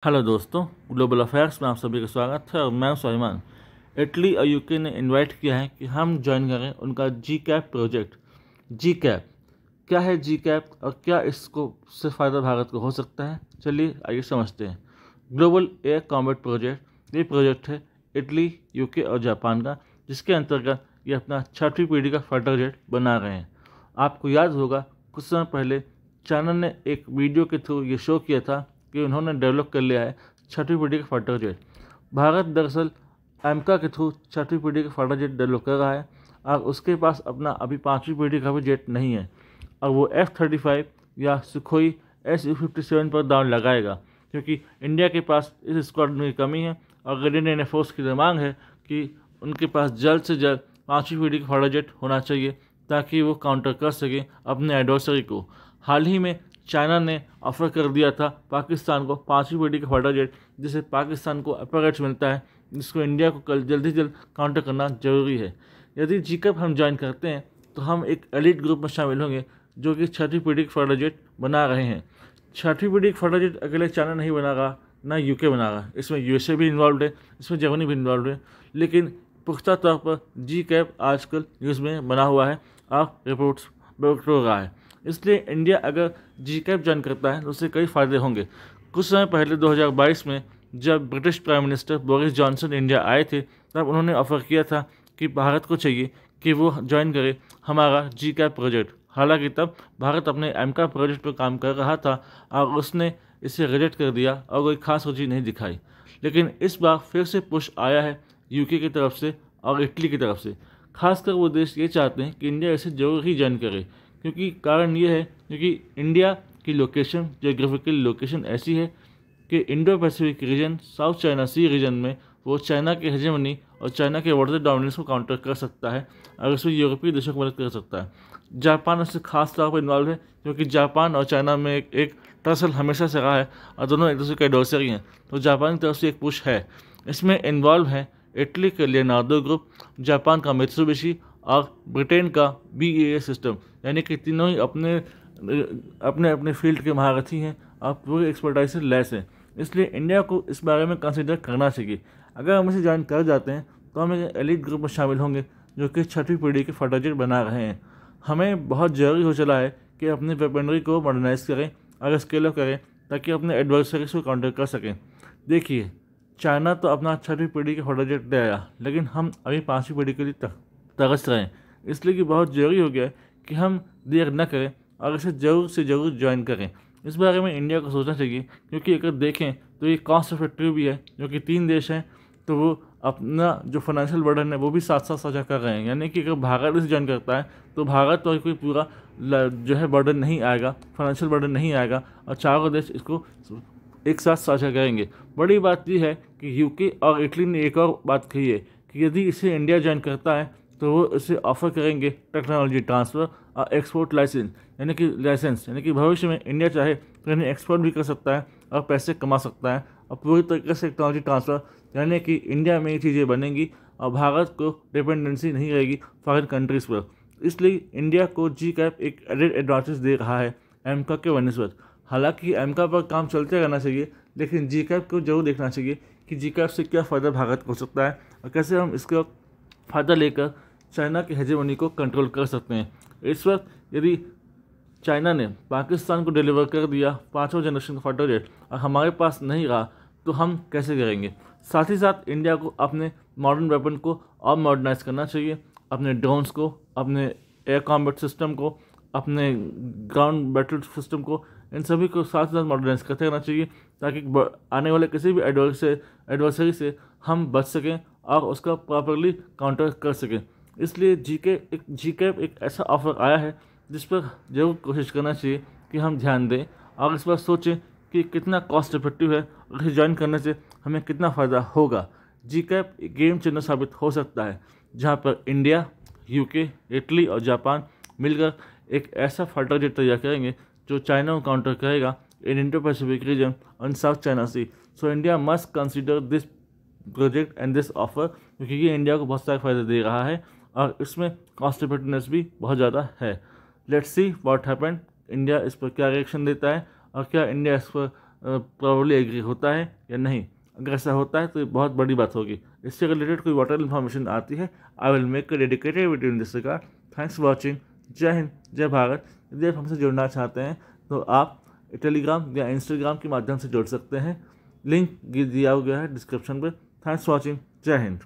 Hello दोस्तों, global affairs में आप सभी का स्वागत है और मैं सुलेमान। इटली और यूके ने इनवाइट किया है कि हम ज्वाइन करें उनका जी कैप प्रोजेक्ट। जी कैप क्या है? जी कैप और क्या इसको से फ़ायदा भारत को हो सकता है, चलिए आइए समझते हैं। ग्लोबल एयर कॉम्बैट प्रोजेक्ट, ये प्रोजेक्ट है इटली, यूके और जापान का, जिसके अंतर्गत ये अपना 6वीं पीढ़ी का फाइटर जेट बना रहे हैं। आपको याद होगा कुछ समय पहले चाइना ने एक वीडियो के थ्रू ये शो किया था कि उन्होंने डेवलप कर लिया है 6वीं पीढ़ी का फाइटर जेट। भारत दरअसल एमका के थ्रू 6वीं पीढ़ी का फाइटर जेट डेवलप कर रहा है और उसके पास अपना अभी 5वीं पीढ़ी का भी जेट नहीं है और वो F-35 या सुखोई Su-57 पर दांव लगाएगा, क्योंकि इंडिया के पास इस स्क्वाड्रन की कमी है और इंडियन एयरफोर्स की मांग है कि उनके पास जल्द से जल्द 5वीं पीढ़ी का फाइटर जेट होना चाहिए ताकि वो काउंटर कर सके अपने एडवर्सरी को। हाल ही में चाइना ने ऑफर कर दिया था पाकिस्तान को 5वीं पीढ़ी का फाइटर जेट, जिससे पाकिस्तान को अपर रेट्स मिलता है, जिसको इंडिया को कल जल्द से जल्द काउंटर करना जरूरी है। यदि जीकैप हम ज्वाइन करते हैं तो हम एक एलिट ग्रुप में शामिल होंगे जो कि 6वीं पीढ़ी का फाइटर जेट बना रहे हैं। 6वीं पीढ़ी का फाइटर जेट अकेले चाइना नहीं बना रहा, ना यूके बना रहा, इसमें यूएसए भी इन्वॉल्व है, इसमें जर्मनी भी इन्वॉल्व है, लेकिन पुख्ता तौर पर जी कैप आजकल न्यूज़ में बना हुआ है और रिपोर्ट्स हो रहा है। इसलिए इंडिया अगर जी कैप ज्वाइन करता है तो उससे कई फ़ायदे होंगे। कुछ समय पहले 2022 में जब British prime minister Boris Johnson India आए थे, तब उन्होंने ऑफ़र किया था कि भारत को चाहिए कि वो ज्वाइन करे हमारा जी कैप प्रोजेक्ट। हालांकि तब भारत अपने एमका प्रोजेक्ट पर काम कर रहा था और उसने इसे रिजेक्ट कर दिया और कोई खास रुचि नहीं दिखाई। लेकिन इस बार फिर से पुश आया है यूके की तरफ से और इटली की तरफ से। खासकर वो देश ये चाहते हैं कि इंडिया इसे जरूर ही ज्वाइन करे, क्योंकि कारण ये है क्योंकि इंडिया की लोकेशन, जोग्राफिकल लोकेशन ऐसी है कि Indo Pacific region, South China Sea region में वो चाइना के हेजेमनी और चाइना के वाटर डोमिनेंस को काउंटर कर सकता है और उसमें यूरोपीय देशों को मदद कर सकता है। जापान उससे खास तौर पर इन्वॉल्व है, क्योंकि जापान और चाइना में एक टसल हमेशा से रहा है और दोनों एक दूसरे के एडवर्सरी हैं, तो जापान की तरफ से एक पुश है। इसमें इन्वॉल्व है इटली के लियोनार्डो ग्रुप, जापान का मित्सुबिशी और ब्रिटेन का BAE सिस्टम, यानी कि तीनों ही अपने अपने अपने फील्ड के महारथी हैं और पूरे एक्सपर्टाइज से लैस हैं। इसलिए इंडिया को इस बारे में कंसिडर करना चाहिए। अगर हम इसे ज्वाइन कर जाते हैं तो हम एक एलिट ग्रुप में शामिल होंगे जो कि 6वीं पीढ़ी के फाइटर जेट बना रहे हैं। हमें बहुत ज़रूरी हो चला है कि अपनी वेपनरी को मॉडर्नाइज करें और स्केल अप करें ताकि अपने एडवर्सरीज को काउंटर कर सकें। देखिए, चाइना तो अपना 6वीं पीढ़ी का फाइटर जेट ले आया, लेकिन हम अभी 5वीं पीढ़ी के लिए तरस रहे हैं। इसलिए कि बहुत ज़रूरी हो गया है कि हम देर न करें और इसे ज़रूर से ज़रूर ज्वाइन करें। इस बारे में इंडिया को सोचना चाहिए, क्योंकि अगर देखें तो ये कॉस्ट इफेक्टिव भी है, जो कि 3 देश हैं, तो वो अपना जो फाइनेंशियल बर्डन है वो भी साथ साथ साझा कर रहे हैं। यानी कि अगर भारत इसे ज्वाइन करता है तो भारत तो कोई पूरा जो है बर्डन नहीं आएगा, फाइनेंशियल बर्डन नहीं आएगा और चारों देश इसको एक साथ साझा करेंगे। बड़ी बात यह है कि यूके और इटली ने एक और बात कही है कि यदि इसे इंडिया ज्वाइन करता है तो वो इसे ऑफर करेंगे टेक्नोलॉजी ट्रांसफ़र और एक्सपोर्ट लाइसेंस, यानी कि भविष्य में इंडिया चाहे तो इन्हें एक्सपोर्ट भी कर सकता है और पैसे कमा सकता है और पूरी तरीके से टेक्नोलॉजी ट्रांसफ़र, यानी कि इंडिया में ये चीज़ें बनेंगी और भारत को डिपेंडेंसी नहीं रहेगी फॉरेन कंट्रीज़ पर। इसलिए इंडिया को जी कैप एक एडेड एडवांटेज दे रहा है एमका के बनस्पत। हालांकि एमका पर काम चलते रहना चाहिए, लेकिन जी कैप को जरूर देखना चाहिए कि जी कैप से क्या फ़ायदा भारत को हो सकता है और कैसे हम इसका फ़ायदा लेकर चाइना की हेजेमनी को कंट्रोल कर सकते हैं। इस वक्त यदि चाइना ने पाकिस्तान को डिलीवर कर दिया 5वां जनरेशन का फाइटर जेट और हमारे पास नहीं रहा तो हम कैसे करेंगे? साथ ही साथ इंडिया को अपने मॉडर्न वेपन को और मॉडर्नाइज करना चाहिए, अपने ड्रोन्स को, अपने एयर कॉम्बैट सिस्टम को, अपने ग्राउंड बैटल सिस्टम को, इन सभी को साथ साथ मॉडर्नाइज करते रहना चाहिए ताकि आने वाले किसी भी एडवर्सरी से हम बच सकें और उसका प्रॉपरली काउंटर कर सकें। इसलिए जी कैप एक ऐसा ऑफर आया है जिस पर जरूर कोशिश करना चाहिए कि हम ध्यान दें और इस पर सोचें कि कितना कॉस्ट इफेक्टिव है और इसे ज्वाइन करने से हमें कितना फ़ायदा होगा। जी कैप एक गेम चेंजर साबित हो सकता है, जहां पर इंडिया, यूके, इटली और जापान मिलकर एक ऐसा फाइटर जेट तैयार करेंगे जो चाइना को काउंटर करेगा इन इंडो पैसिफिक रीजन और south China sea. So India must consider this project and this offer, क्योंकि ये इंडिया को बहुत सारे फायदे दे रहा है और इसमें कॉस्ट इफेक्टिवनेस भी बहुत ज़्यादा है। Let's see what happen, India इस पर क्या रिएक्शन देता है और क्या इंडिया इस पर प्रॉब्ली एग्री होता है या नहीं। अगर ऐसा होता है तो ये बहुत बड़ी बात होगी। इससे रिलेटेड कोई वाटर इन्फॉर्मेशन आती है, I will make a dedicated video in this regard. Thanks for watching. जय हिंद, जय भारत। यदि आप हमसे जुड़ना चाहते हैं तो आप टेलीग्राम या इंस्टाग्राम के माध्यम से जुड़ सकते हैं। लिंक दिया गया है डिस्क्रिप्शन में। Thanks for watching. जय हिंद।